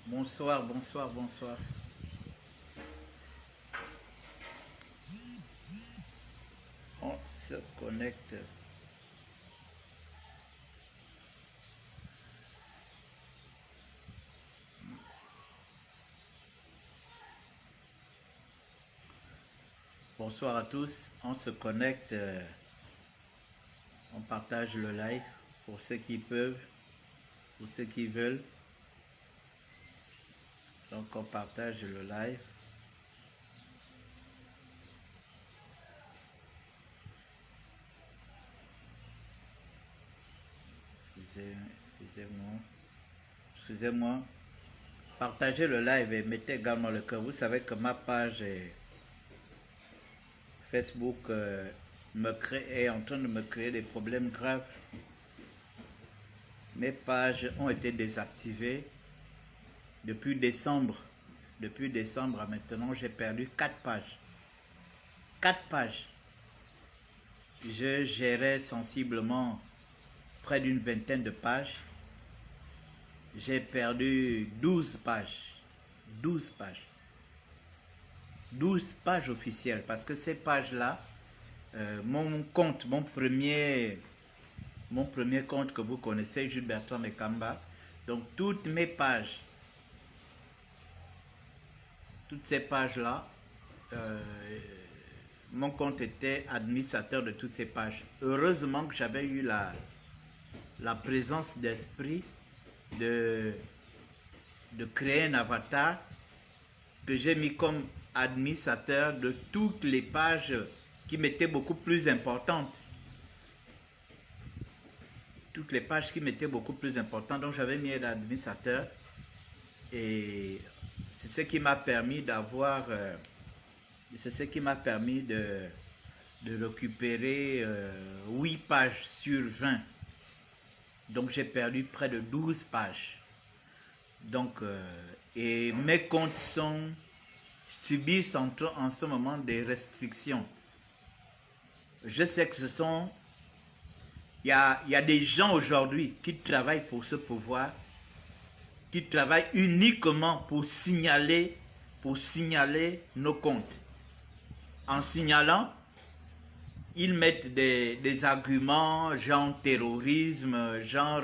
Bonsoir, bonsoir, bonsoir. On se connecte. Bonsoir à tous. On se connecte. On partage le live pour ceux qui peuvent, pour ceux qui veulent. Donc on partage le live. Excusez-moi. Excusez-moi. Partagez le live et mettez également le cœur. Vous savez que ma page Facebook est en train de me créer des problèmes graves. Mes pages ont été désactivées depuis décembre. Depuis décembre à maintenant, j'ai perdu 4 pages. 4 pages. Je gérais sensiblement près d'une vingtaine de pages. J'ai perdu 12 pages. 12 pages. 12 pages officielles. Parce que ces pages-là, mon compte, mon premier compte que vous connaissez, Jules Bertrand Mekamba. Donc toutes mes pages, toutes ces pages-là, mon compte était administrateur de toutes ces pages. Heureusement que j'avais eu la présence d'esprit de créer un avatar que j'ai mis comme administrateur de toutes les pages qui m'étaient beaucoup plus importantes. Toutes les pages qui m'étaient beaucoup plus importantes. Donc j'avais mis un administrateur et c'est ce qui m'a permis d'avoir... c'est ce qui m'a permis de récupérer 8 pages sur 20. Donc j'ai perdu près de 12 pages. Donc, et mes comptes subissent en ce moment des restrictions. Je sais que ce sont... Il y a des gens aujourd'hui qui travaillent pour ce pouvoir, qui travaillent uniquement pour signaler nos comptes. En signalant, ils mettent des arguments genre terrorisme, genre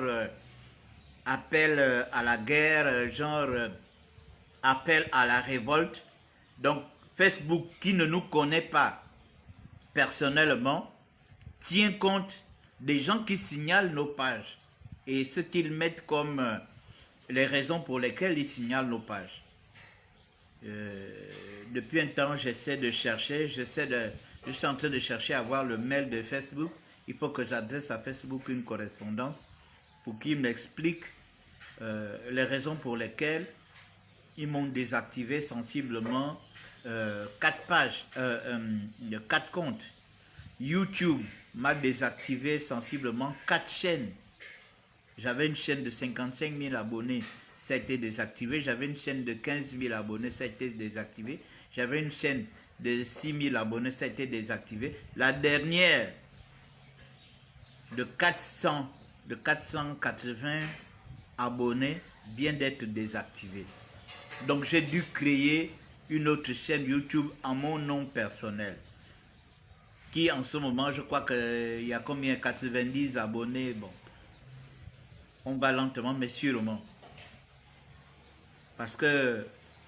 appel à la guerre, genre appel à la révolte. Donc Facebook, qui ne nous connaît pas personnellement, tient compte des gens qui signalent nos pages et ce qu'ils mettent comme les raisons pour lesquelles ils signalent nos pages. Depuis un temps, j'essaie de chercher, je suis en train de chercher à voir le mail de Facebook. Il faut que j'adresse à Facebook une correspondance pour qu'ils m'expliquent les raisons pour lesquelles ils m'ont désactivé sensiblement 4 pages, 4 comptes. YouTube m'a désactivé sensiblement 4 chaînes. J'avais une chaîne de 55 000 abonnés, ça a été désactivé. J'avais une chaîne de 15 000 abonnés, ça a été désactivé. J'avais une chaîne de 6 000 abonnés, ça a été désactivé. La dernière de 480 abonnés vient d'être désactivée. Donc j'ai dû créer une autre chaîne YouTube en mon nom personnel, qui en ce moment, je crois qu'il y a combien, 90 abonnés. Bon, on va lentement mais sûrement. Parce que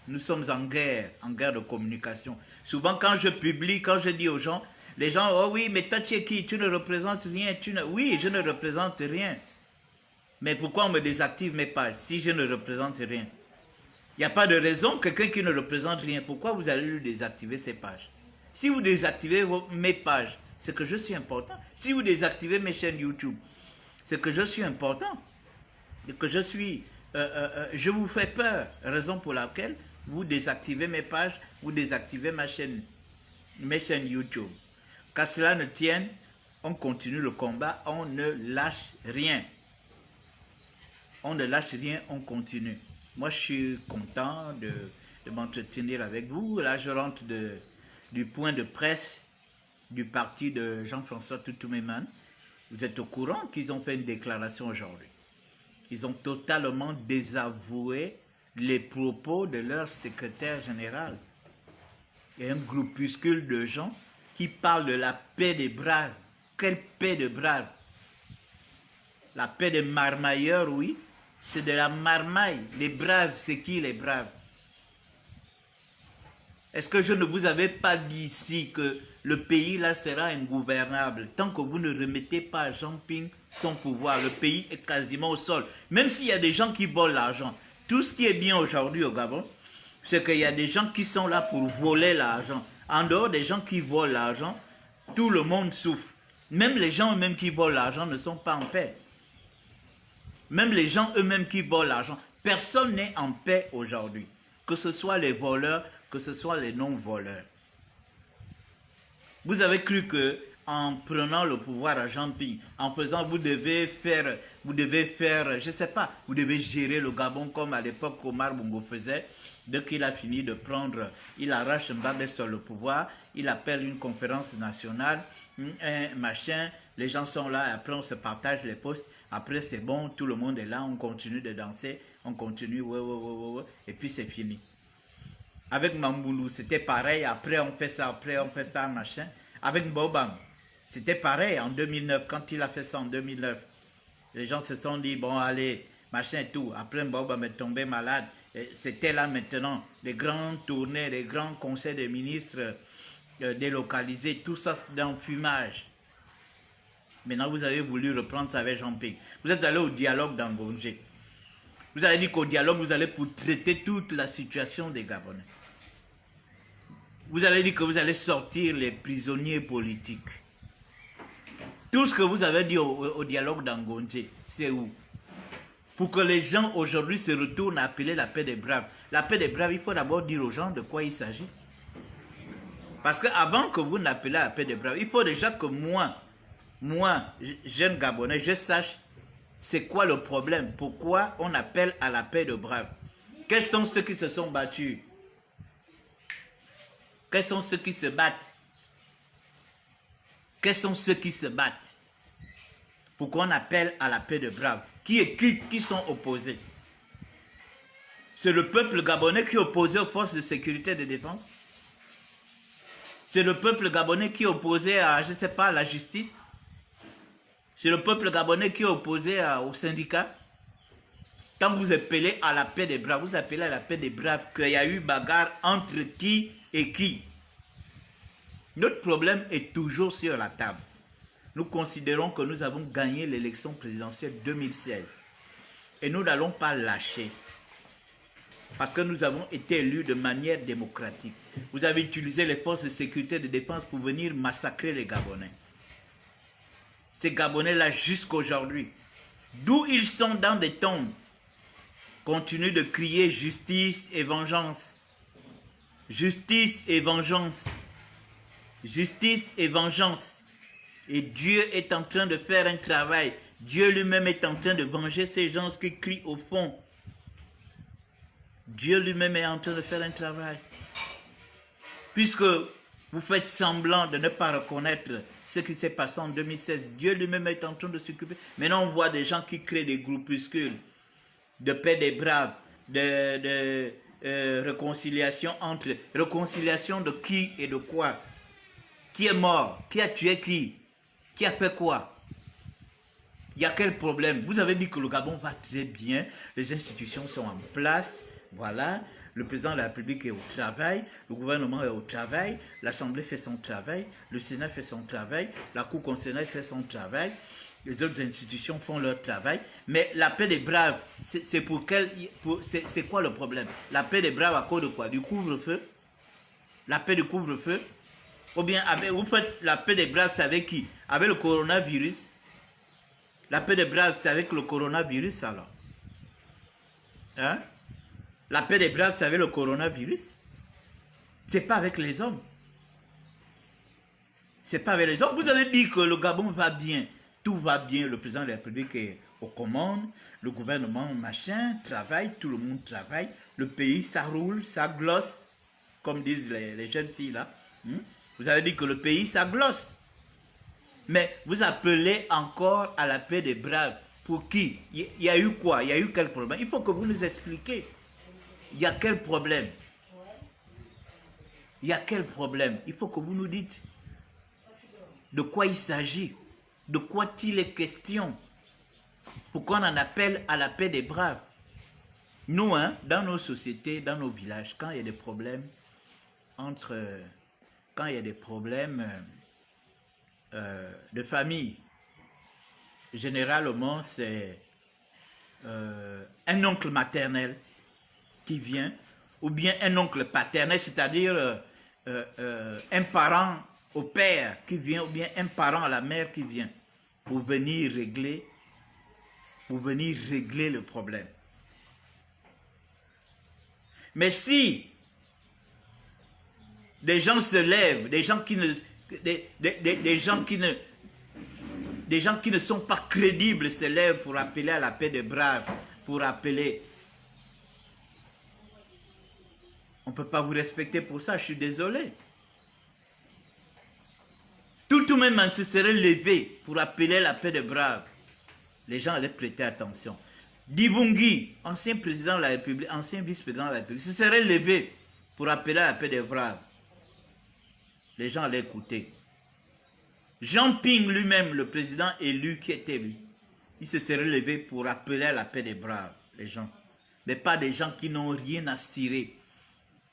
nous sommes en guerre de communication. Souvent quand je publie, quand je dis aux gens, les gens, oh oui, mais toi tu es qui? Tu ne représentes rien. Oui, je ne représente rien. Mais pourquoi on me désactive mes pages si je ne représente rien? Il n'y a pas de raison, quelqu'un qui ne représente rien, pourquoi vous allez lui désactiver ses pages? Si vous désactivez mes pages, c'est que je suis important. Si vous désactivez mes chaînes YouTube, c'est que je suis important. Et que je suis... je vous fais peur, raison pour laquelle vous désactivez mes pages, vous désactivez mes chaînes YouTube. Qu'à cela ne tienne, on continue le combat, on ne lâche rien. On ne lâche rien, on continue. Moi, je suis content de m'entretenir avec vous. Là, je rentre du point de presse du parti de Jean-François Toutouméman. Vous êtes au courant qu'ils ont fait une déclaration aujourd'hui. Ils ont totalement désavoué les propos de leur secrétaire général. Il y a un groupuscule de gens qui parlent de la paix des braves. Quelle paix de braves? La paix des marmailleurs, oui, c'est de la marmaille. Les braves, c'est qui les braves? Est-ce que je ne vous avais pas dit ici que le pays là sera ingouvernable tant que vous ne remettez pas à Jean Ping son pouvoir? Le pays est quasiment au sol. Même s'il y a des gens qui volent l'argent. Tout ce qui est bien aujourd'hui au Gabon, c'est qu'il y a des gens qui sont là pour voler l'argent. En dehors des gens qui volent l'argent, tout le monde souffre. Même les gens eux-mêmes qui volent l'argent ne sont pas en paix. Même les gens eux-mêmes qui volent l'argent, personne n'est en paix aujourd'hui. Que ce soit les voleurs, que ce soit les non-voleurs. Vous avez cru que en prenant le pouvoir à Jean Ping, en faisant, vous devez faire, je ne sais pas, vous devez gérer le Gabon comme à l'époque Omar Bongo faisait. Dès qu'il a fini de prendre, il arrache Mbappé sur le pouvoir, il appelle une conférence nationale, un machin, les gens sont là, après on se partage les postes, après c'est bon, tout le monde est là, on continue de danser, on continue, ouais, et puis c'est fini. Avec Mamboulou, c'était pareil, après on fait ça, machin. Avec Mbobam, c'était pareil en 2009, quand il a fait ça en 2009. Les gens se sont dit, bon allez, machin et tout. Après Mbobam est tombé malade. C'était là maintenant, les grandes tournées, les grands conseils des ministres délocalisés, tout ça dans le fumage. Maintenant, vous avez voulu reprendre ça avec Jean Ping. Vous êtes allé au dialogue d'Angongé. Vous avez dit qu'au dialogue, vous allez pour traiter toute la situation des Gabonais. Vous avez dit que vous allez sortir les prisonniers politiques. Tout ce que vous avez dit au dialogue d'Angongé, c'est où? Pour que les gens aujourd'hui se retournent à appeler la paix des braves. La paix des braves, il faut d'abord dire aux gens de quoi il s'agit. Parce qu'avant que vous n'appelez la paix des braves, il faut déjà que moi, jeune Gabonais, je sache c'est quoi le problème. Pourquoi on appelle à la paix des braves? Quels sont ceux qui se sont battus? Quels sont ceux qui se battent? Quels sont ceux qui se battent? Pourquoi on appelle à la paix des braves? Qui sont opposés? C'est le peuple gabonais qui est opposé aux forces de sécurité et de défense? C'est le peuple gabonais qui est opposé à, je ne sais pas, la justice? C'est le peuple gabonais qui est opposé aux syndicats? Quand vous appelez à la paix des braves, vous appelez à la paix des braves qu'il y a eu bagarre entre qui et qui? Notre problème est toujours sur la table. Nous considérons que nous avons gagné l'élection présidentielle 2016. Et nous n'allons pas lâcher. Parce que nous avons été élus de manière démocratique. Vous avez utilisé les forces de sécurité et de défense pour venir massacrer les Gabonais. Ces Gabonais-là, jusqu'aujourd'hui, d'où ils sont dans des tombes, continuent de crier justice et vengeance. Justice et vengeance. Justice et vengeance. Et Dieu est en train de faire un travail. Dieu lui-même est en train de venger ces gens qui crient au fond. Dieu lui-même est en train de faire un travail. Puisque vous faites semblant de ne pas reconnaître ce qui s'est passé en 2016, Dieu lui-même est en train de s'occuper. Maintenant, on voit des gens qui créent des groupuscules de paix des braves, de réconciliation entre... Réconciliation de qui et de quoi? Qui est mort? Qui a tué qui? Qui a fait quoi? Il y a quel problème? Vous avez dit que le Gabon va très bien, les institutions sont en place, voilà, le président de la République est au travail, le gouvernement est au travail, l'Assemblée fait son travail, le Sénat fait son travail, la Cour constitutionnelle fait son travail, les autres institutions font leur travail, mais la paix des braves, c'est pour quel... C'est quoi le problème? La paix des braves à cause de quoi? Du couvre-feu? La paix du couvre-feu? Ou bien, vous faites la paix des braves, c'est avec qui? Avec le coronavirus? La paix des braves, c'est avec le coronavirus alors? Hein? La paix des braves, c'est avec le coronavirus? C'est pas avec les hommes. C'est pas avec les hommes. Vous avez dit que le Gabon va bien. Tout va bien. Le président de la République est aux commandes. Le gouvernement, machin, travaille. Tout le monde travaille. Le pays, ça roule, ça glosse. Comme disent les jeunes filles là. Vous avez dit que le pays, ça glosse. Mais vous appelez encore à la paix des braves. Pour qui? Il y a eu quoi? Il y a eu quel problème? Il faut que vous nous expliquiez. Il y a quel problème? Il y a quel problème? Il faut que vous nous dites de quoi il s'agit, de quoi il est question. Pourquoi on en appelle à la paix des braves? Nous, hein, dans nos sociétés, dans nos villages, quand il y a des problèmes quand il y a des problèmes de famille, généralement c'est un oncle maternel qui vient, ou bien un oncle paternel, c'est-à-dire un parent au père qui vient, ou bien un parent à la mère qui vient pour venir régler le problème. Mais si des gens se lèvent, des gens qui ne sont pas crédibles se lèvent pour appeler à la paix des braves, pour appeler. On ne peut pas vous respecter pour ça, je suis désolé. Tout même se serait levé pour appeler à la paix des braves. Les gens allaient prêter attention. Dibungi, ancien président de la République, ancien vice-président de la République, se serait levé pour appeler à la paix des braves. Les gens allaient écouter. Jean Ping lui-même, le président élu qui était lui, il se serait levé pour appeler à la paix des braves, les gens. Mais pas des gens qui n'ont rien à cirer.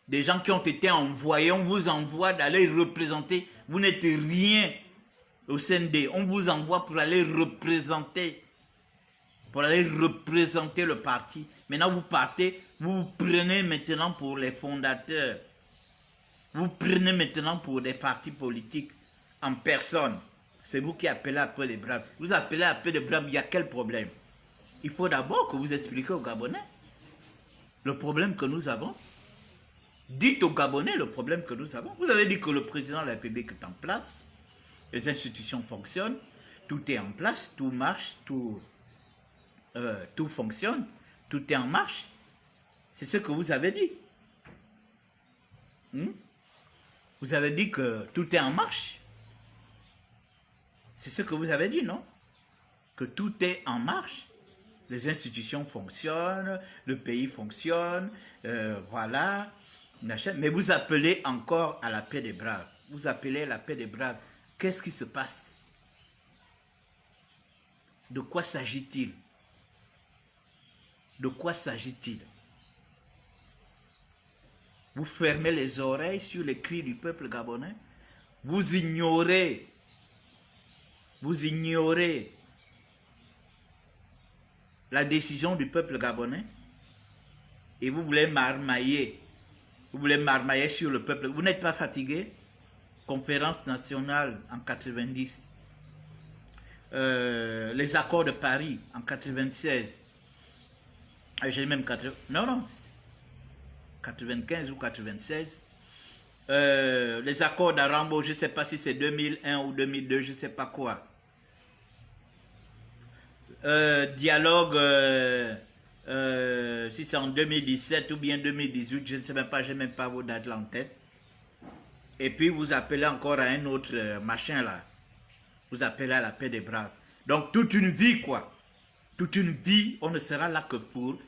Des gens qui ont été envoyés, on vous envoie d'aller représenter. Vous n'êtes rien au CND. On vous envoie pour aller représenter. Pour aller représenter le parti. Maintenant vous partez, vous vous prenez maintenant pour les fondateurs. Vous prenez maintenant pour des partis politiques en personne. C'est vous qui appelez après les braves. Vous appelez après les braves, il y a quel problème? Il faut d'abord que vous expliquiez aux Gabonais le problème que nous avons. Dites aux Gabonais le problème que nous avons. Vous avez dit que le président de la République est en place, les institutions fonctionnent, tout est en place, tout marche, tout fonctionne, tout est en marche. C'est ce que vous avez dit. Vous avez dit que tout est en marche. C'est ce que vous avez dit, non? Que tout est en marche. Les institutions fonctionnent, le pays fonctionne, voilà. Mais vous appelez encore à la paix des braves. Vous appelez à la paix des braves. Qu'est-ce qui se passe? De quoi s'agit-il? De quoi s'agit-il? Vous fermez les oreilles sur les cris du peuple gabonais. Vous ignorez la décision du peuple gabonais et vous voulez marmailler. Vous voulez marmailler sur le peuple. Vous n'êtes pas fatigué? Conférence nationale en 90. Les accords de Paris en 96. J'ai même 80. Non. 95 ou 96. Les accords d'Arambo, je ne sais pas si c'est 2001 ou 2002, je ne sais pas quoi. Dialogue, si c'est en 2017 ou bien 2018, je ne sais même pas, je n'ai même pas vos dates là en tête. Et puis vous appelez encore à un autre machin là. Vous appelez à la paix des braves. Donc toute une vie quoi. Toute une vie, on ne sera là que pour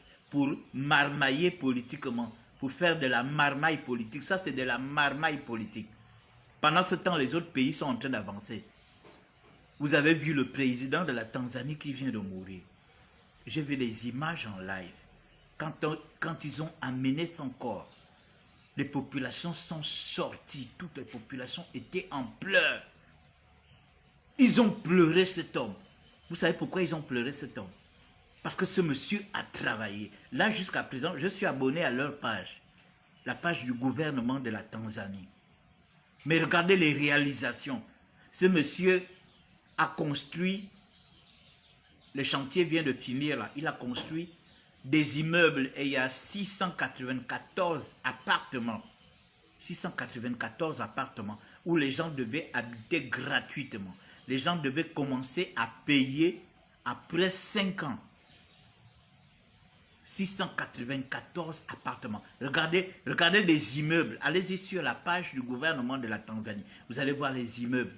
marmailler politiquement. Pour faire de la marmaille politique. Ça c'est de la marmaille politique. Pendant ce temps, les autres pays sont en train d'avancer. Vous avez vu le président de la Tanzanie qui vient de mourir. J'ai vu les images en live. Quand ils ont amené son corps, les populations sont sorties. Toutes les populations étaient en pleurs. Ils ont pleuré cet homme. Vous savez pourquoi ils ont pleuré cet homme? Parce que ce monsieur a travaillé. Là, jusqu'à présent, je suis abonné à leur page. La page du gouvernement de la Tanzanie. Mais regardez les réalisations. Ce monsieur a construit, le chantier vient de finir là, il a construit des immeubles et il y a 694 appartements. 694 appartements où les gens devaient habiter gratuitement. Les gens devaient commencer à payer après 5 ans. 694 appartements. Regardez les immeubles. Allez-y sur la page du gouvernement de la Tanzanie. Vous allez voir les immeubles.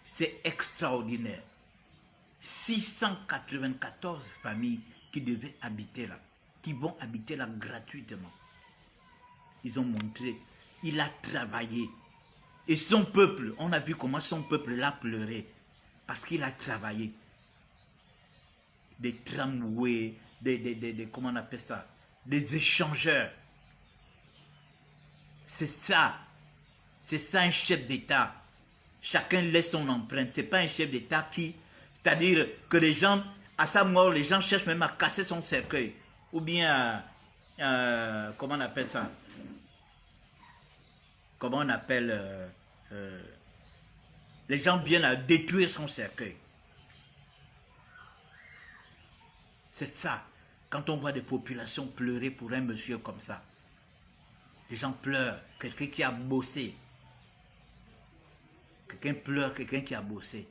C'est extraordinaire. 694 familles qui devaient habiter là. qui vont habiter là gratuitement. Ils ont montré, il a travaillé. Et son peuple, on a vu comment son peuple l'a pleuré. Parce qu'il a travaillé. Des tramways, comment on appelle ça? Des échangeurs. C'est ça. C'est ça un chef d'État. Chacun laisse son empreinte. Ce n'est pas un chef d'État qui... C'est-à-dire que les gens, à sa mort, les gens cherchent même à casser son cercueil. Ou bien, comment on appelle ça? Comment on appelle... les gens viennent à détruire son cercueil. C'est ça. Quand on voit des populations pleurer pour un monsieur comme ça, les gens pleurent. Quelqu'un qui a bossé. Quelqu'un pleure, quelqu'un qui a bossé.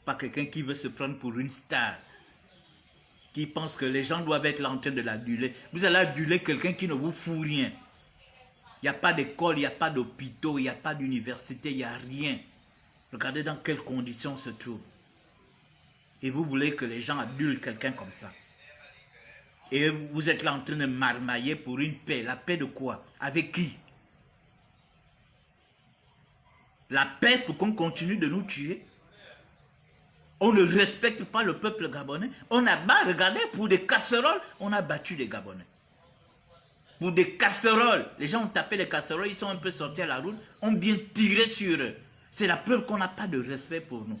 Pas quelqu'un qui veut se prendre pour une star. Qui pense que les gens doivent être là en train de l'aduler. Vous allez aduler quelqu'un qui ne vous fout rien. Il n'y a pas d'école, il n'y a pas d'hôpitaux, il n'y a pas d'université, il n'y a rien. Regardez dans quelles conditions on se trouve. Et vous voulez que les gens adulent quelqu'un comme ça. Et vous êtes là en train de marmailler pour une paix. La paix de quoi? Avec qui? La paix pour qu'on continue de nous tuer? On ne respecte pas le peuple gabonais. On a regardez, pour des casseroles, on a battu les Gabonais. Pour des casseroles, les gens ont tapé les casseroles, ils sont un peu sortis à la route, ont bien tiré sur eux. C'est la preuve qu'on n'a pas de respect pour nous.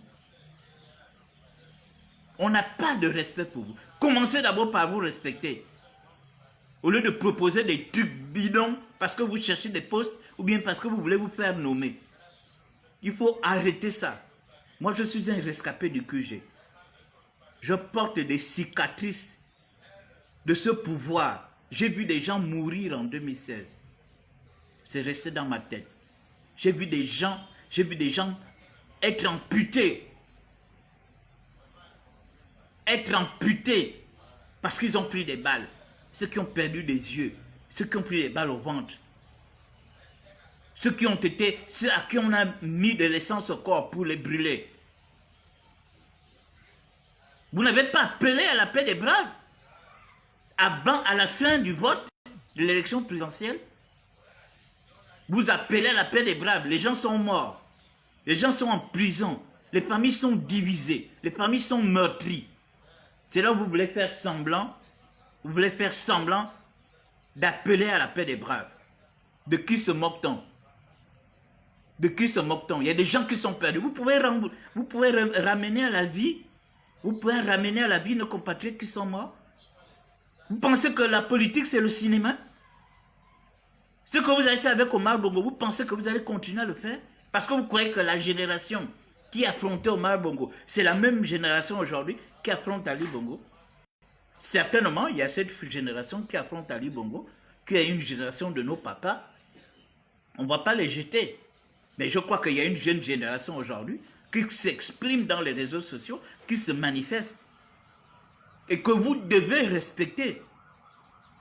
On n'a pas de respect pour vous. Commencez d'abord par vous respecter. Au lieu de proposer des trucs bidons parce que vous cherchez des postes ou bien parce que vous voulez vous faire nommer. Il faut arrêter ça. Moi, je suis un rescapé du QG. Je porte des cicatrices de ce pouvoir. J'ai vu des gens mourir en 2016. C'est resté dans ma tête. J'ai vu des gens être amputés. Être amputés parce qu'ils ont pris des balles. Ceux qui ont perdu des yeux, ceux qui ont pris des balles au ventre. Ceux à qui on a mis de l'essence au corps pour les brûler. Vous n'avez pas appelé à la paix des braves à la fin du vote de l'élection présidentielle. Vous appelez à la paix des braves. Les gens sont morts. Les gens sont en prison. Les familles sont divisées. Les familles sont meurtries. C'est là où vous voulez faire semblant. Vous voulez faire semblant d'appeler à la paix des braves. De qui se moque-t-on? De qui se moque-t-on? Il y a des gens qui sont perdus. Vous pouvez ramener à la vie. Vous pouvez ramener à la vie nos compatriotes qui sont morts. Vous pensez que la politique, c'est le cinéma? Ce que vous avez fait avec Omar Bongo, vous pensez que vous allez continuer à le faire? Parce que vous croyez que la génération qui affrontait Omar Bongo, c'est la même génération aujourd'hui qui affronte Ali Bongo? Certainement, il y a cette génération qui affronte Ali Bongo, qui est une génération de nos papas. On ne va pas les jeter. Mais je crois qu'il y a une jeune génération aujourd'hui qui s'exprime dans les réseaux sociaux, qui se manifeste. Et que vous devez respecter.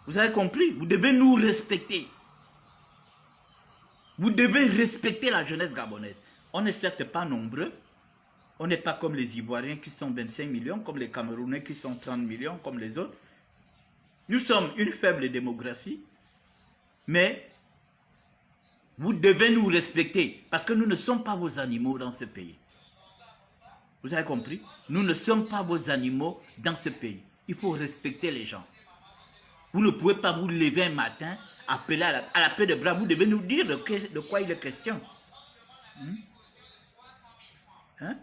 Vous avez compris? Vous devez nous respecter. Vous devez respecter la jeunesse gabonaise. On n'est certes pas nombreux. On n'est pas comme les Ivoiriens qui sont 25 millions, comme les Camerounais qui sont 30 millions, comme les autres. Nous sommes une faible démographie, mais vous devez nous respecter parce que nous ne sommes pas vos animaux dans ce pays. Vous avez compris? Nous ne sommes pas vos animaux dans ce pays. Il faut respecter les gens. Vous ne pouvez pas vous lever un matin, appeler à la paix de bras. Vous devez nous dire de quoi il est question. Hein?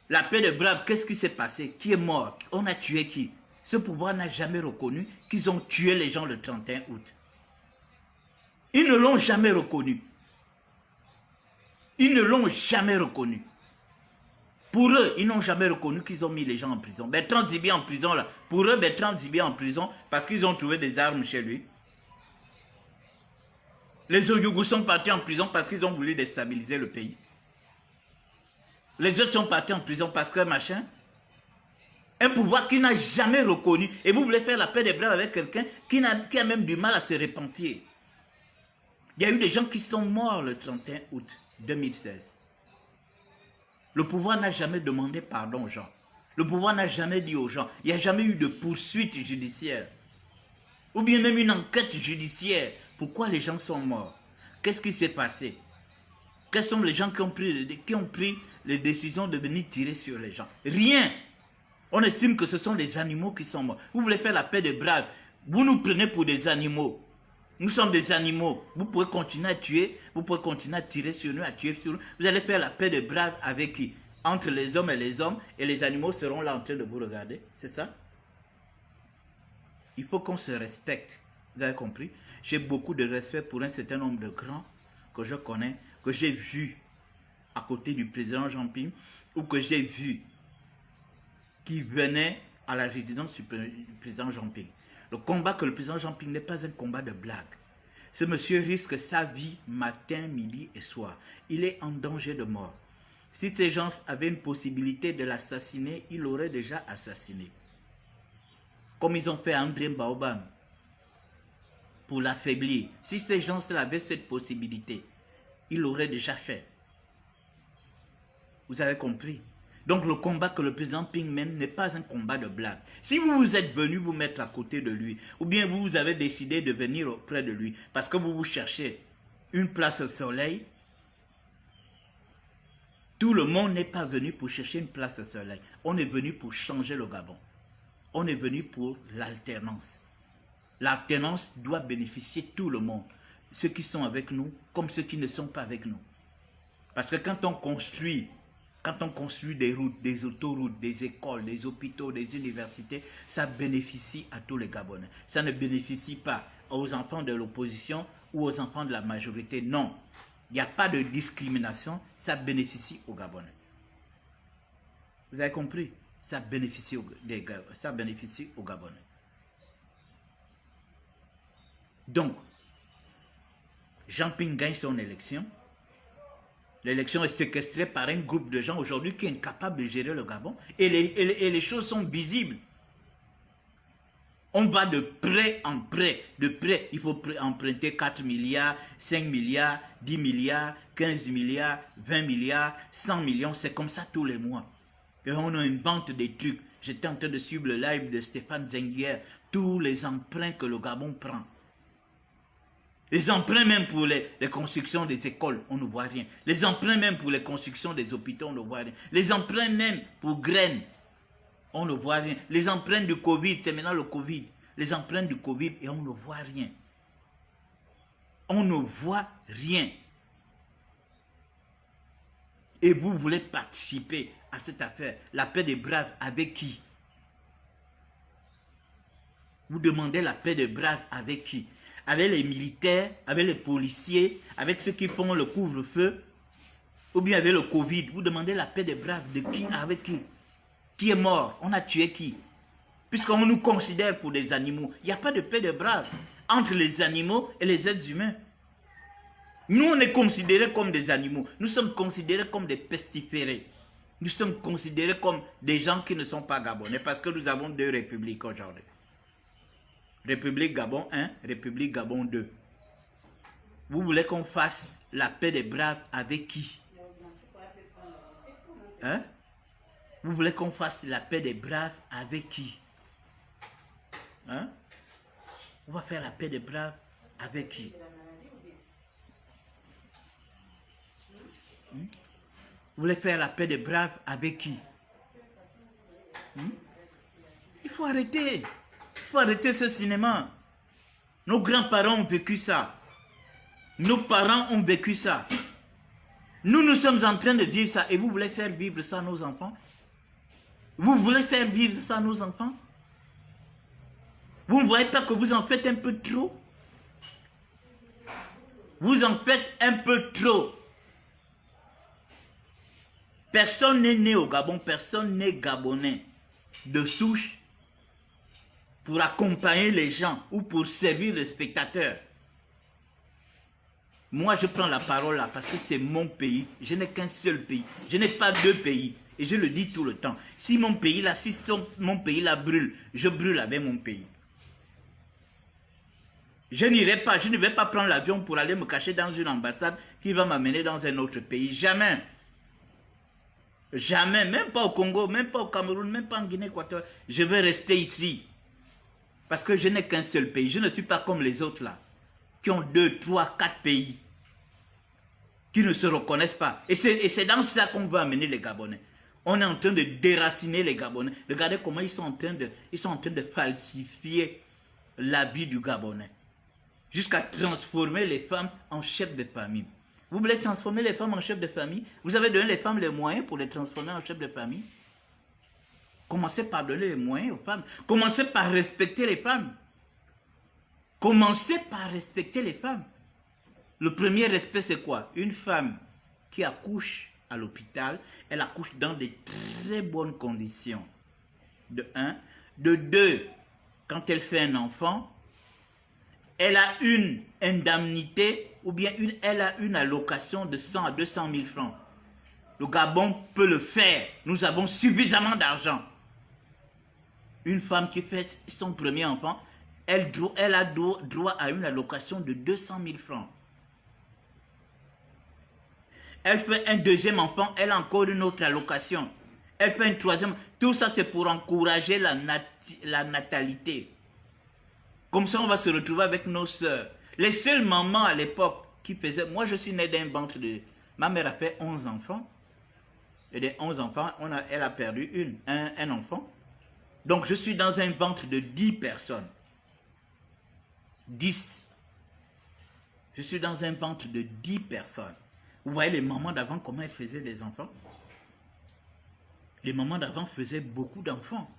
La paix de Braves, qu'est-ce qui s'est passé? Qui est mort? On a tué qui? Ce pouvoir n'a jamais reconnu qu'ils ont tué les gens le 31 août. Ils ne l'ont jamais reconnu. Ils ne l'ont jamais reconnu. Pour eux, ils n'ont jamais reconnu qu'ils ont mis les gens en prison. Bertrand Zibi en prison, là. Pour eux, Bertrand Zibi en prison parce qu'ils ont trouvé des armes chez lui. Les Oyougous sont partis en prison parce qu'ils ont voulu déstabiliser le pays. Les autres sont partis en prison parce que machin. Un pouvoir qui n'a jamais reconnu. Et vous voulez faire la paix des braves avec quelqu'un qui a même du mal à se repentir. Il y a eu des gens qui sont morts le 31 août 2016. Le pouvoir n'a jamais demandé pardon aux gens. Le pouvoir n'a jamais dit aux gens, il n'y a jamais eu de poursuite judiciaire. Ou bien même une enquête judiciaire. Pourquoi les gens sont morts? Qu'est-ce qui s'est passé? Quels sont les gens qui ont pris les décisions de venir tirer sur les gens? Rien. On estime que ce sont les animaux qui sont morts. Vous voulez faire la paix des braves. Vous nous prenez pour des animaux. Nous sommes des animaux. Vous pouvez continuer à tuer. Vous pouvez continuer à tirer sur nous, à tuer sur nous. Vous allez faire la paix des braves avec qui? Entre les hommes, et les animaux seront là en train de vous regarder. C'est ça? Il faut qu'on se respecte. Vous avez compris? J'ai beaucoup de respect pour un certain nombre de grands que je connais, que j'ai vu à côté du président Jean-Ping, ou que j'ai vu qui venaient à la résidence du président Jean-Ping. Le combat que le président Jean-Ping n'est pas un combat de blague. Ce monsieur risque sa vie matin, midi et soir. Il est en danger de mort. Si ces gens avaient une possibilité de l'assassiner, il l'aurait déjà assassiné. Comme ils ont fait à André Baobam, pour l'affaiblir. Si ces gens avaient cette possibilité, ils l'auraient déjà fait. Vous avez compris? Donc le combat que le président Ping mène n'est pas un combat de blague. Si vous êtes venu vous mettre à côté de lui, ou bien vous avez décidé de venir auprès de lui, parce que vous cherchez une place au soleil, tout le monde n'est pas venu pour chercher une place au soleil. On est venu pour changer le Gabon. On est venu pour l'alternance. L'alternance doit bénéficier tout le monde. Ceux qui sont avec nous, comme ceux qui ne sont pas avec nous. Parce que quand on construit des routes, des autoroutes, des écoles, des hôpitaux, des universités, ça bénéficie à tous les Gabonais. Ça ne bénéficie pas aux enfants de l'opposition ou aux enfants de la majorité. Non. Il n'y a pas de discrimination, ça bénéficie aux Gabonais. Vous avez compris? Ça bénéficie aux Gabonais. Donc, Jean-Ping gagne son élection. L'élection est séquestrée par un groupe de gens aujourd'hui qui est incapable de gérer le Gabon. Et les choses sont visibles. On va de prêt en prêt. De prêt, il faut emprunter 4 milliards, 5 milliards, 10 milliards, 15 milliards, 20 milliards, 100 millions. C'est comme ça tous les mois. Et on invente des trucs. J'étais en train de suivre le live de Stéphane Zenguier. Tous les emprunts que le Gabon prend. Les emprunts même pour les constructions des écoles, on ne voit rien. Les emprunts même pour les constructions des hôpitaux, on ne voit rien. Les emprunts même pour graines, on ne voit rien. Les emprunts du Covid, c'est maintenant le Covid. Les emprunts du Covid et on ne voit rien. On ne voit rien. Et vous voulez participer à cette affaire, la paix des braves, avec qui? Vous demandez la paix des braves avec qui? Avec les militaires, avec les policiers, avec ceux qui font le couvre-feu, ou bien avec le Covid. Vous demandez la paix des braves de qui? Avec qui? Qui est mort? On a tué qui? Puisqu'on nous considère pour des animaux. Il n'y a pas de paix des braves entre les animaux et les êtres humains. Nous, on est considérés comme des animaux. Nous sommes considérés comme des pestiférés. Nous sommes considérés comme des gens qui ne sont pas gabonais parce que nous avons 2 républiques aujourd'hui. République Gabon 1, République Gabon 2. Vous voulez qu'on fasse la paix des braves avec qui? Hein? Vous voulez qu'on fasse la paix des braves avec qui? Hein? On va faire la paix des braves avec qui? Vous voulez faire la paix des braves avec qui? Il faut arrêter. Il faut arrêter ce cinéma. Nos grands-parents ont vécu ça. Nos parents ont vécu ça. Nous sommes en train de vivre ça. Et vous voulez faire vivre ça à nos enfants? Vous voulez faire vivre ça à nos enfants? Vous ne voyez pas que vous en faites un peu trop? Vous en faites un peu trop. Personne n'est né au Gabon, personne n'est gabonais de souche pour accompagner les gens ou pour servir les spectateurs. Moi, je prends la parole là parce que c'est mon pays. Je n'ai qu'un seul pays. Je n'ai pas 2 pays. Et je le dis tout le temps. Si mon pays là brûle, je brûle avec mon pays. Je ne vais pas prendre l'avion pour aller me cacher dans une ambassade qui va m'amener dans un autre pays. Jamais. Jamais, même pas au Congo, même pas au Cameroun, même pas en Guinée équatoriale. Je vais rester ici. Parce que je n'ai qu'un seul pays. Je ne suis pas comme les autres là, qui ont 2, 3, 4 pays, qui ne se reconnaissent pas. Et c'est dans ça qu'on veut amener les Gabonais. On est en train de déraciner les Gabonais. Regardez comment ils sont en train de falsifier la vie du Gabonais. Jusqu'à transformer les femmes en chefs de famille. Vous voulez transformer les femmes en chefs de famille? Vous avez donné les femmes les moyens pour les transformer en chefs de famille? Commencez par donner les moyens aux femmes. Commencez par respecter les femmes. Commencez par respecter les femmes. Le premier respect, c'est quoi? Une femme qui accouche à l'hôpital, elle accouche dans de très bonnes conditions. De 1. De 2, quand elle fait un enfant, elle a une indemnité ou bien elle a une allocation de 100 à 200 000 francs. Le Gabon peut le faire. Nous avons suffisamment d'argent. Une femme qui fait son premier enfant, elle a droit à une allocation de 200 000 francs. Elle fait un deuxième enfant, elle a encore une autre allocation. Elle fait un troisième. Tout ça, c'est pour encourager la natalité. Comme ça, on va se retrouver avec nos sœurs. Les seules mamans à l'époque qui faisaient... Moi, je suis né d'un ventre de... Ma mère a fait 11 enfants. Et des 11 enfants, elle a perdu un enfant. Donc, je suis dans un ventre de 10 personnes. 10. Je suis dans un ventre de 10 personnes. Vous voyez les mamans d'avant, comment elles faisaient des enfants? Les mamans d'avant faisaient beaucoup d'enfants.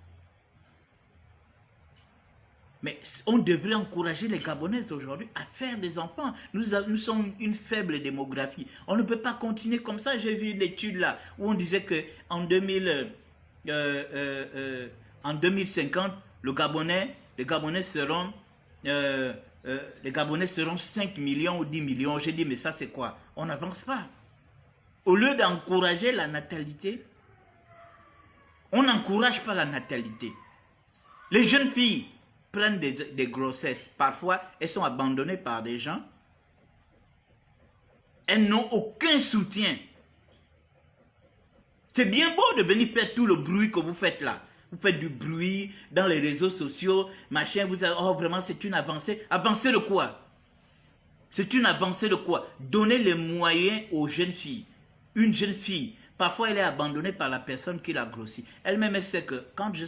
Mais on devrait encourager les Gabonaises aujourd'hui à faire des enfants. Nous sommes une faible démographie. On ne peut pas continuer comme ça. J'ai vu l'étude là où on disait qu'en 2050, les Gabonais seront 5 millions ou 10 millions. J'ai dit, mais ça c'est quoi? On n'avance pas. Au lieu d'encourager la natalité, on n'encourage pas la natalité. Les jeunes filles prennent des grossesses. Parfois, elles sont abandonnées par des gens. Elles n'ont aucun soutien. C'est bien beau de venir faire tout le bruit que vous faites là. Vous faites du bruit dans les réseaux sociaux, machin, vous avez, oh vraiment c'est une avancée. Avancée de quoi? C'est une avancée de quoi? Donner les moyens aux jeunes filles. Une jeune fille, parfois elle est abandonnée par la personne qui l'a grossie. Elle-même elle sait que quand je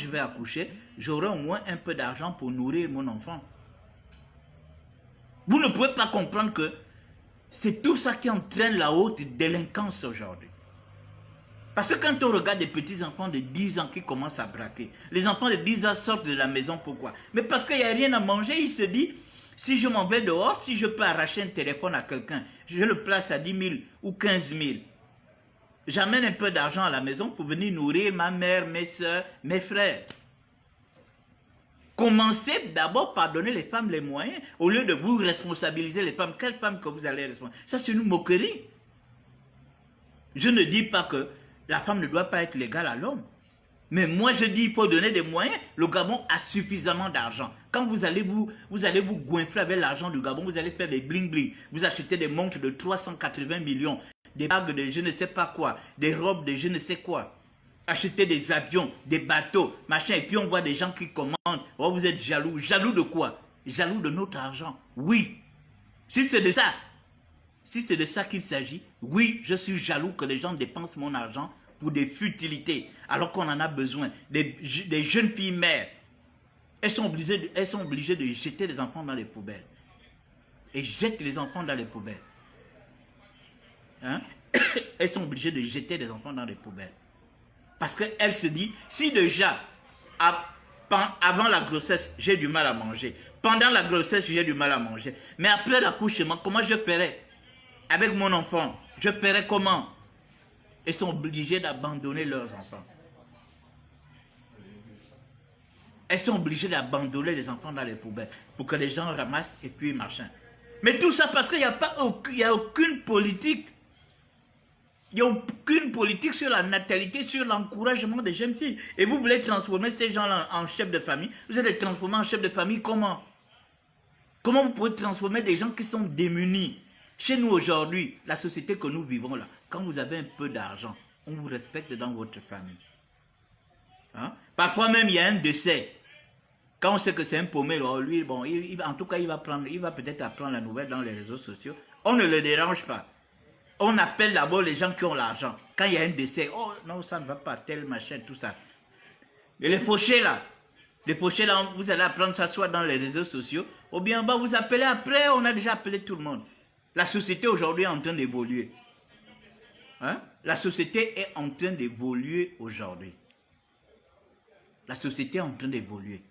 vais accoucher, j'aurai au moins un peu d'argent pour nourrir mon enfant. Vous ne pouvez pas comprendre que c'est tout ça qui entraîne la haute délinquance aujourd'hui. Parce que quand on regarde des petits enfants de 10 ans qui commencent à braquer, les enfants de 10 ans sortent de la maison, pourquoi? Mais parce qu'il n'y a rien à manger, il se dit, si je m'en vais dehors, si je peux arracher un téléphone à quelqu'un, je le place à 10 000 ou 15 000. J'amène un peu d'argent à la maison pour venir nourrir ma mère, mes soeurs, mes frères. Commencez d'abord par donner les femmes les moyens, au lieu de vous responsabiliser les femmes. Quelles femmes que vous allez responsabiliser? Ça, c'est une moquerie. Je ne dis pas que la femme ne doit pas être légale à l'homme. Mais moi, je dis qu'il faut donner des moyens. Le Gabon a suffisamment d'argent. Quand vous allez vous goinfrer avec l'argent du Gabon, vous allez faire des bling-bling. Vous achetez des montres de 380 millions, des bagues de je ne sais pas quoi, des robes de je ne sais quoi. Acheter des avions, des bateaux, machin. Et puis on voit des gens qui commandent. Oh, vous êtes jaloux. Jaloux de quoi? Jaloux de notre argent. Oui. Si c'est de ça, qu'il s'agit, oui, je suis jaloux que les gens dépensent mon argent pour des futilités, alors qu'on en a besoin. Des jeunes filles mères, elles sont obligées de jeter les enfants dans les poubelles. Et jettent les enfants dans les poubelles. Hein? Elles sont obligées de jeter les enfants dans les poubelles. Parce qu'elles se disent, si déjà, avant la grossesse, j'ai du mal à manger. Pendant la grossesse, j'ai du mal à manger. Mais après l'accouchement, comment je ferai? Avec mon enfant, je ferai comment? Ils sont obligés d'abandonner leurs enfants. Elles sont obligées d'abandonner les enfants dans les poubelles pour que les gens ramassent et puis machin. Mais tout ça parce qu'il n'y a aucune politique. Il n'y a aucune politique sur la natalité, sur l'encouragement des jeunes filles. Et vous voulez transformer ces gens-là en chefs de famille. Vous allez les transformer en chefs de famille comment? Comment vous pouvez transformer des gens qui sont démunis? Chez nous aujourd'hui, la société que nous vivons là, quand vous avez un peu d'argent, on vous respecte dans votre famille. Hein? Parfois même, il y a un décès. Quand on sait que c'est un paumé, lui, bon, en tout cas, il va peut-être apprendre la nouvelle dans les réseaux sociaux. On ne le dérange pas. On appelle d'abord les gens qui ont l'argent. Quand il y a un décès, oh non, ça ne va pas, tel machin, tout ça. Et les fauchés là, vous allez apprendre ça soit dans les réseaux sociaux, ou bien bah, vous appelez après, on a déjà appelé tout le monde. La société aujourd'hui est en train d'évoluer. Hein? La société est en train d'évoluer aujourd'hui. La société est en train d'évoluer.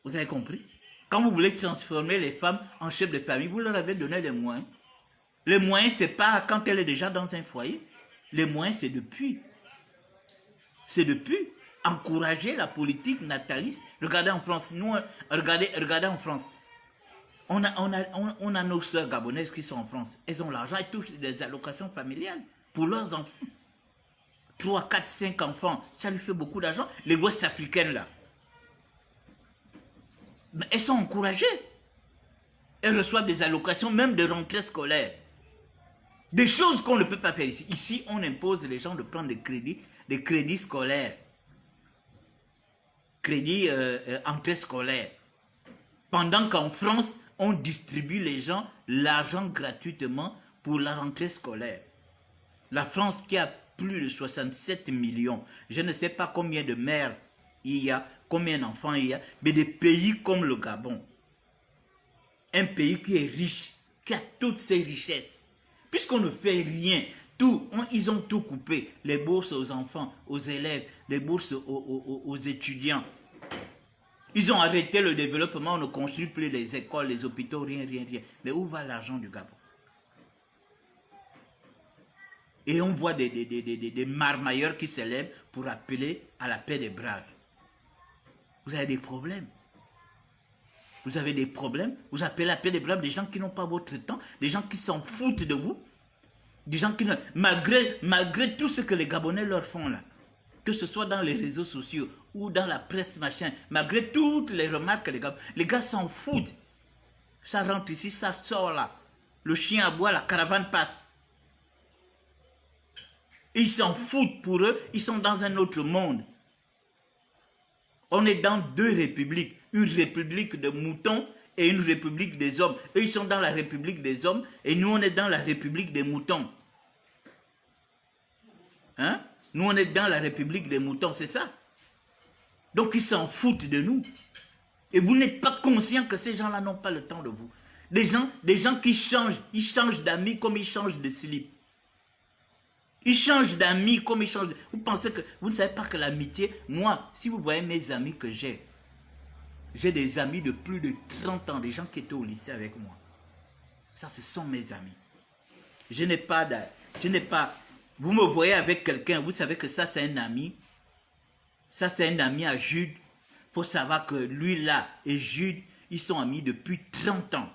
Vous avez compris? Quand vous voulez transformer les femmes en chefs de famille, vous leur avez donné les moyens. Les moyens, ce n'est pas quand elle est déjà dans un foyer. Les moyens, c'est depuis. C'est depuis. Encourager la politique nataliste. Regardez en France. Nous, regardez en France. On a nos sœurs gabonaises qui sont en France. Elles ont l'argent, elles touchent des allocations familiales pour leurs enfants. 3, 4, 5 enfants. Ça lui fait beaucoup d'argent. Les Ouest africaines là. Mais elles sont encouragées. Elles reçoivent des allocations, même de rentrée scolaire. Des choses qu'on ne peut pas faire ici. Ici, on impose les gens de prendre des crédits scolaires. Crédits entrée scolaire. Pendant qu'en France, on distribue les gens l'argent gratuitement pour la rentrée scolaire. La France qui a plus de 67 millions. Je ne sais pas combien de mères il y a, combien d'enfants il y a, mais des pays comme le Gabon. Un pays qui est riche, qui a toutes ses richesses. Puisqu'on ne fait rien, ils ont tout coupé. Les bourses aux enfants, aux élèves, les bourses aux étudiants. Ils ont arrêté le développement, on ne construit plus les écoles, les hôpitaux, rien. Mais où va l'argent du Gabon? Et on voit des marmailleurs qui s'élèvent pour appeler à la paix des braves. Vous avez des problèmes. Vous avez des problèmes. Vous appelez à la paix des braves des gens qui n'ont pas votre temps, des gens qui s'en foutent de vous, des gens qui ne... Malgré tout ce que les Gabonais leur font là, que ce soit dans les réseaux sociaux ou dans la presse machin, malgré toutes les remarques que les gars s'en foutent. Ça rentre ici, ça sort là. Le chien aboie, la caravane passe. Ils s'en foutent pour eux, ils sont dans un autre monde. On est dans deux républiques, une république de moutons et une république des hommes. Eux, ils sont dans la république des hommes et nous, on est dans la république des moutons. Hein? Nous, on est dans la république des moutons, c'est ça. Donc, ils s'en foutent de nous. Et vous n'êtes pas conscient que ces gens-là n'ont pas le temps de vous. Des gens qui changent, ils changent d'amis comme ils changent de slip. Ils changent d'amis comme ils changent de... Vous pensez que... Vous ne savez pas que l'amitié... Moi, si vous voyez mes amis que j'ai des amis de plus de 30 ans, des gens qui étaient au lycée avec moi. Ça, ce sont mes amis. Je n'ai pas... Vous me voyez avec quelqu'un, vous savez que ça, c'est un ami. Ça, c'est un ami à Jude. Il faut savoir que lui, là, et Jude, ils sont amis depuis 30 ans.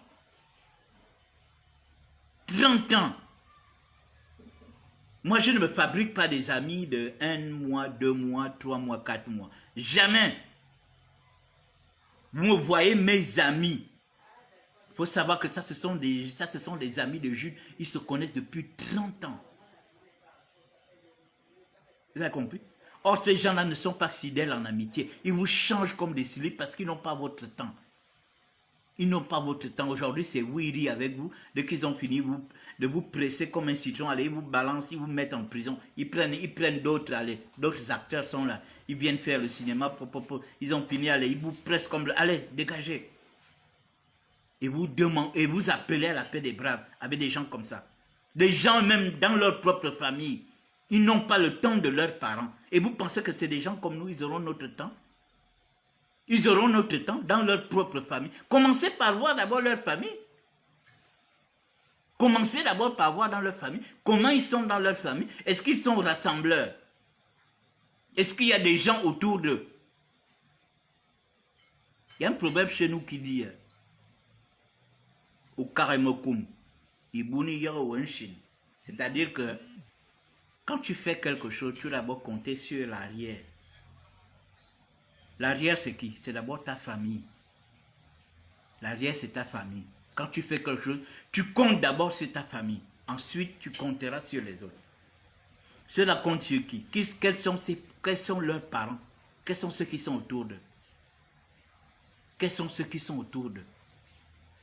30 ans. Moi, je ne me fabrique pas des amis de 1 mois, 2 mois, 3 mois, 4 mois. Jamais. Vous me voyez, mes amis. Il faut savoir que ça, ce sont des amis de Jude. Ils se connaissent depuis 30 ans. Vous avez compris? Or, ces gens-là ne sont pas fidèles en amitié. Ils vous changent comme des slips parce qu'ils n'ont pas votre temps. Ils n'ont pas votre temps. Aujourd'hui, c'est Wiri avec vous. Dès qu'ils ont fini de vous presser comme un citron, allez, ils vous balancent, ils vous mettent en prison. Ils prennent d'autres, allez, d'autres acteurs sont là. Ils viennent faire le cinéma, ils ont fini, allez, ils vous pressent comme... Allez, dégagez. Et vous appelez à la paix des braves avec des gens comme ça. Des gens même dans leur propre famille. Ils n'ont pas le temps de leurs parents. Et vous pensez que c'est des gens comme nous, ils auront notre temps? Ils auront notre temps dans leur propre famille. Commencez par voir d'abord leur famille. Commencez d'abord par voir dans leur famille comment ils sont dans leur famille. Est-ce qu'ils sont rassembleurs? Est-ce qu'il y a des gens autour d'eux? Il y a un proverbe chez nous qui dit au Karemokum, c'est-à-dire que quand tu fais quelque chose, tu dois d'abord compter sur l'arrière. L'arrière, c'est qui? C'est d'abord ta famille. L'arrière, c'est ta famille. Quand tu fais quelque chose, tu comptes d'abord sur ta famille. Ensuite, tu compteras sur les autres. Ceux-là comptent sur qui? Quels sont leurs parents? Quels sont ceux qui sont autour d'eux? Quels sont ceux qui sont autour d'eux?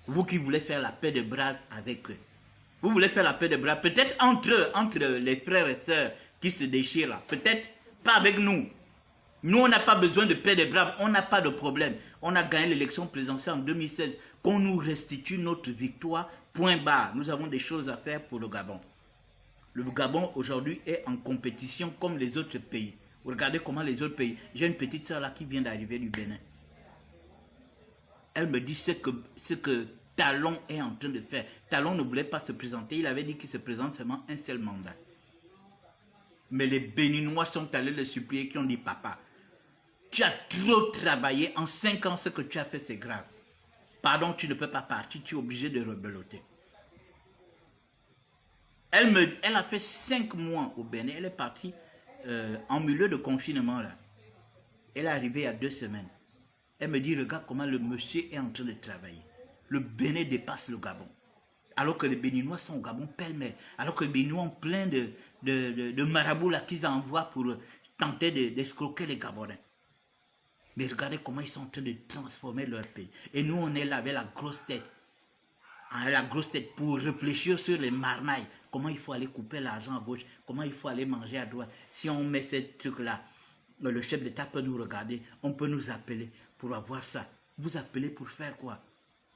Vous qui voulez faire la paix de bras avec eux. Vous voulez faire la paix de bras, peut-être entre eux, entre les frères et sœurs qui se déchirent là. Peut-être pas avec nous. Nous, on n'a pas besoin de paix de bras, on n'a pas de problème. On a gagné l'élection présidentielle en 2016. Qu'on nous restitue notre victoire, point barre. Nous avons des choses à faire pour le Gabon. Le Gabon aujourd'hui est en compétition comme les autres pays. Regardez comment les autres pays. J'ai une petite soeur là qui vient d'arriver du Bénin. Elle me dit ce que Talon est en train de faire. Talon ne voulait pas se présenter. Il avait dit qu'il se présente seulement un seul mandat. Mais les Béninois sont allés le supplier, qui ont dit, papa, tu as trop travaillé. En 5 ans, ce que tu as fait, c'est grave. Pardon, tu ne peux pas partir. Tu es obligé de rebeloter. Elle a fait 5 mois au Bénin. Elle est partie en milieu de confinement là. Elle est arrivée il y a 2 semaines. Elle me dit, regarde comment le monsieur est en train de travailler. Le Bénin dépasse le Gabon. Alors que les Béninois sont au Gabon pêle-mêle. Alors que les Béninois ont plein de marabouts là qu'ils envoient pour tenter d'escroquer les Gabonais. Mais regardez comment ils sont en train de transformer leur pays. Et nous, on est là avec la grosse tête. La grosse tête pour réfléchir sur les marmailles. Comment il faut aller couper l'argent à gauche. Comment il faut aller manger à droite. Si on met ce truc-là, le chef d'État peut nous regarder. On peut nous appeler pour avoir ça. Vous appelez pour faire quoi?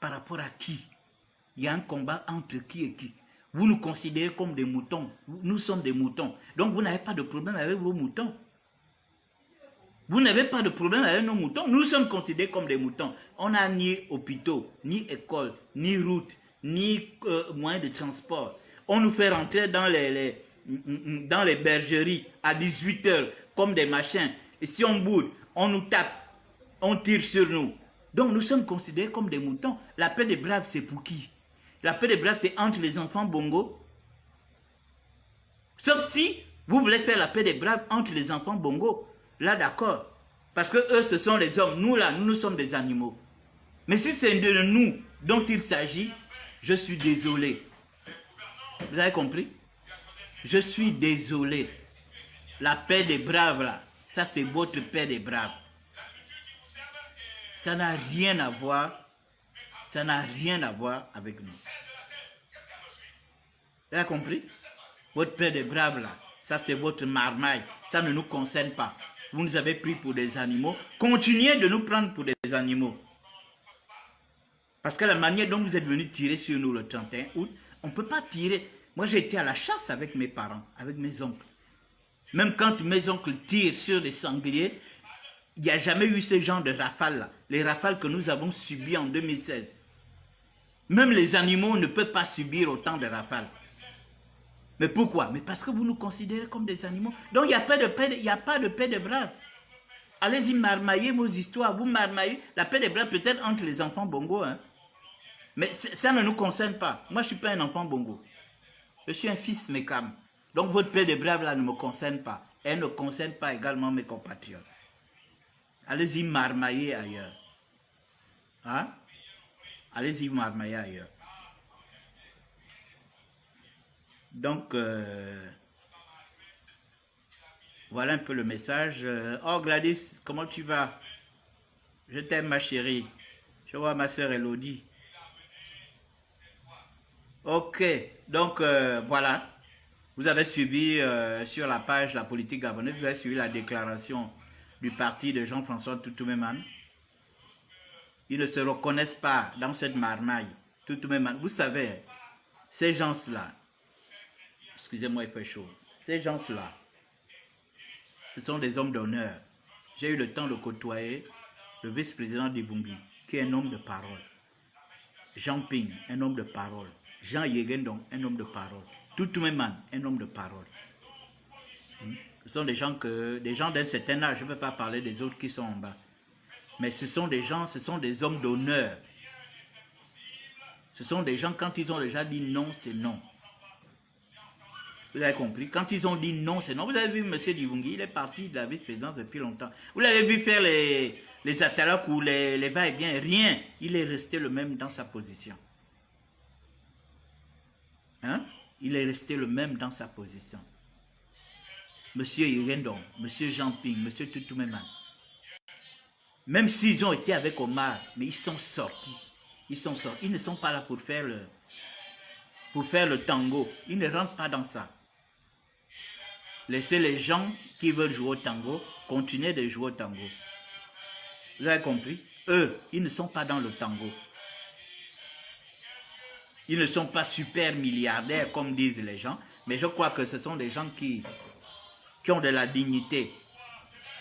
Par rapport à qui? Il y a un combat entre qui et qui? Vous nous considérez comme des moutons. Nous sommes des moutons. Donc vous n'avez pas de problème avec vos moutons. Vous n'avez pas de problème avec nos moutons. Nous sommes considérés comme des moutons. On n'a ni hôpitaux, ni écoles, ni routes, ni moyens de transport. On nous fait rentrer dans les bergeries à 18 h comme des machins. Et si on boude, on nous tape, on tire sur nous. Donc nous sommes considérés comme des moutons. La paix des braves, c'est pour qui? La paix des braves, c'est entre les enfants bongo. Sauf si vous voulez faire la paix des braves entre les enfants bongo. Là, d'accord. Parce que eux, ce sont les hommes. Nous, là, nous sommes des animaux. Mais si c'est de nous dont il s'agit, je suis désolé. Vous avez compris? Je suis désolé. La paix des braves, là, ça, c'est votre paix des braves. Ça n'a rien à voir. Ça n'a rien à voir avec nous. Vous avez compris? Votre paix des braves, là, ça, c'est votre marmaille. Ça ne nous concerne pas. Vous nous avez pris pour des animaux. Continuez de nous prendre pour des animaux. Parce que la manière dont vous êtes venus tirer sur nous le 31 août, on ne peut pas tirer. Moi, j'ai été à la chasse avec mes parents, avec mes oncles. Même quand mes oncles tirent sur des sangliers, il n'y a jamais eu ce genre de rafales-là. Les rafales que nous avons subies en 2016. Même les animaux ne peuvent pas subir autant de rafales. Mais pourquoi? Mais parce que vous nous considérez comme des animaux. Donc il n'y a pas de paix de braves. Allez-y marmailler vos histoires. Vous marmaillez la paix des braves peut-être entre les enfants bongo. Hein? Mais ça ne nous concerne pas. Moi, je ne suis pas un enfant bongo. Je suis un fils mécam. Donc votre paix des braves là ne me concerne pas. Elle ne concerne pas également mes compatriotes. Allez-y marmailler ailleurs. Hein? Allez-y marmailler ailleurs. Donc, voilà un peu le message. Oh Gladys, comment tu vas? Je t'aime ma chérie. Je vois ma soeur Elodie. Ok, donc voilà. Vous avez suivi sur la page La Politique Gabonaise, vous avez suivi la déclaration du parti de Jean-François Toutouméman. Ils ne se reconnaissent pas dans cette marmaille. Toutouméman, vous savez, ces gens-là, excusez-moi, il fait chaud. Ces gens-là, ce sont des hommes d'honneur. J'ai eu le temps de côtoyer le vice-président d'Ibungi, qui est un homme de parole. Jean Ping, un homme de parole. Jean Yegendong, un homme de parole. Toutouméman, un homme de parole. Ce sont des gens d'un certain âge. Je ne peux pas parler des autres qui sont en bas. Mais ce sont des gens, ce sont des hommes d'honneur. Ce sont des gens, quand ils ont déjà dit non, c'est non. Vous avez compris? Quand ils ont dit non, c'est non. Vous avez vu M. Divungi, il est parti de la vice-présidence depuis longtemps. Vous l'avez vu faire les atalocs ou les va-et-vient, rien. Il est resté le même dans sa position. Hein? il est resté le même dans sa position. Monsieur Irendon, Monsieur Jean-Ping, Monsieur Tutumeman. Même s'ils ont été avec Omar, mais ils sont sortis. Ils sont sortis. Ils ne sont pas là pour faire le tango. Ils ne rentrent pas dans ça. Laissez les gens qui veulent jouer au tango continuer de jouer au tango. Vous avez compris? Eux, ils ne sont pas dans le tango. Ils ne sont pas super milliardaires comme disent les gens, mais je crois que ce sont des gens qui ont de la dignité.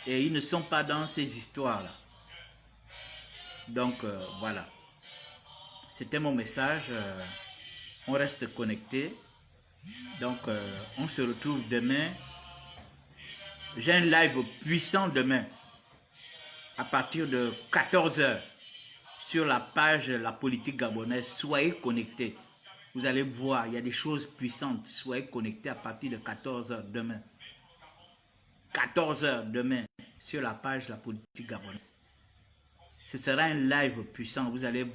Et ils ne sont pas dans ces histoires-là. Donc, voilà. C'était mon message. On reste connecté. Donc, on se retrouve demain. J'ai un live puissant demain. À partir de 14 h. Sur la page La Politique Gabonaise. Soyez connectés. Vous allez voir, il y a des choses puissantes. Soyez connectés à partir de 14 h demain. 14 h demain. Sur la page La Politique Gabonaise. Ce sera un live puissant. Vous allez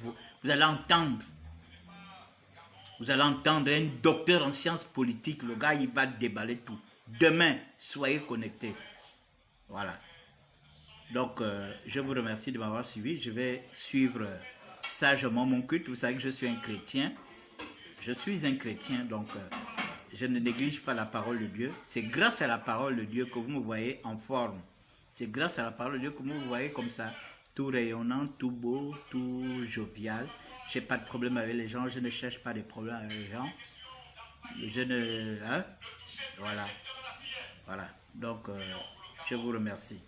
entendre. Vous allez entendre un docteur en sciences politiques. Le gars, il va déballer tout. Demain, soyez connectés. Voilà. Donc, je vous remercie de m'avoir suivi. Je vais suivre sagement mon culte. Vous savez que je suis un chrétien. Je suis un chrétien, donc je ne néglige pas la parole de Dieu. C'est grâce à la parole de Dieu que vous me voyez en forme. C'est grâce à la parole de Dieu que vous me voyez comme ça. Tout rayonnant, tout beau, tout jovial. Je n'ai pas de problème avec les gens. Je ne cherche pas de problème avec les gens. Je ne... Hein? Voilà. Voilà. Donc, je vous remercie.